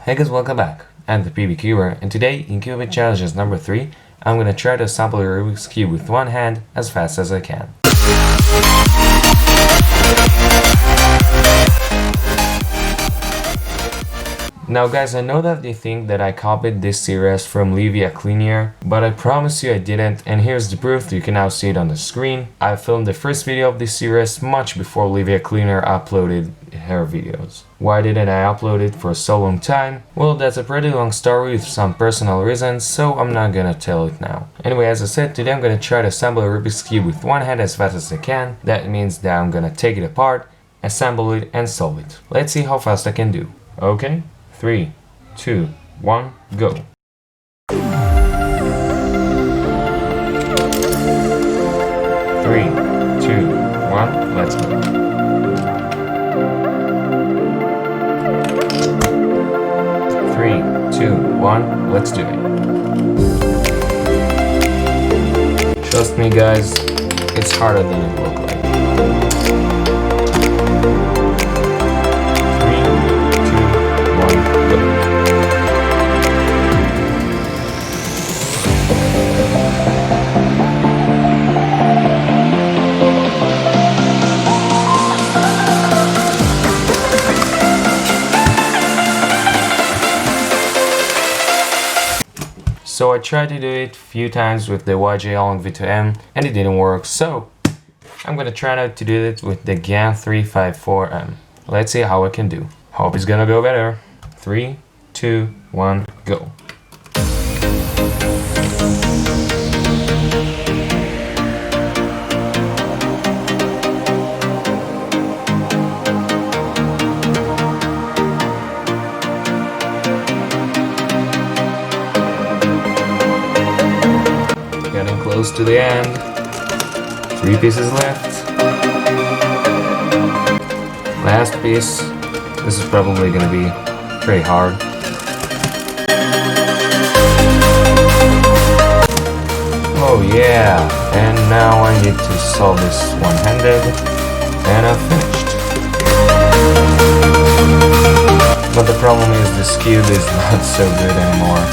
Hey guys, welcome back. I'm the PBQer, and today in Cubit Challenges number 3, I'm gonna try to assemble a Rubik's Cube with one hand as fast as I can. Now guys, I know that you think that I copied this series from Livia Cleaner, but I promise you I didn't, and here's the proof. You can now see it on the screen. I filmed the first video of this series much before Livia Cleaner uploaded her videos. Why didn't I upload it for so long time? Well, that's a pretty long story with some personal reasons, so I'm not gonna tell it now. Anyway, as I said, today I'm gonna try to assemble a Rubik's Cube with one hand as fast as I can. That means that I'm gonna take it apart, assemble it, and solve it. Let's see how fast I can do. Okay? 3, 2, 1, go. 3, 2, 1, let's go. 3, 2, 1, let's do it. Trust me guys, it's harder than it looks like. 3, 2, 1, go. So I tried to do it a few times with the YJ along V2M and it didn't work, so I'm gonna try now to do it with the GAN 354M. Let's see how I can do. Hope it's gonna go better. 3, 2, 1, go. Getting close to the end. 3 pieces left. Last piece. This is probably gonna be pretty hard. Oh yeah, and now I need to solve this one-handed, and I've finished. But the problem is this cube is not so good anymore.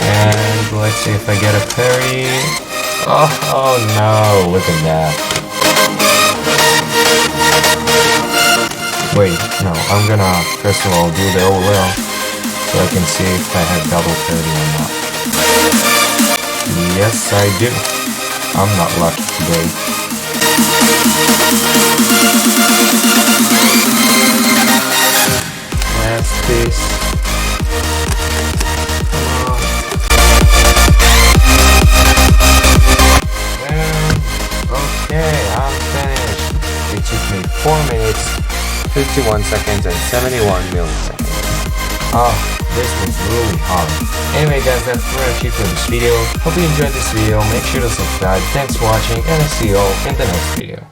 And let's see if I get a parry. Oh no, look at that. Wait, no, I'm gonna first of all do the OLL so I can see if I have double parry or not. Yes, I do. I'm not lucky today. Last piece. Okay, I'm finished. It took me 4 minutes, 51 seconds, and 71 milliseconds. Oh, this was really hard. Anyway guys, that's pretty much it for this video. Hope you enjoyed this video. Make sure to subscribe. Thanks for watching, and I'll see you all in the next video.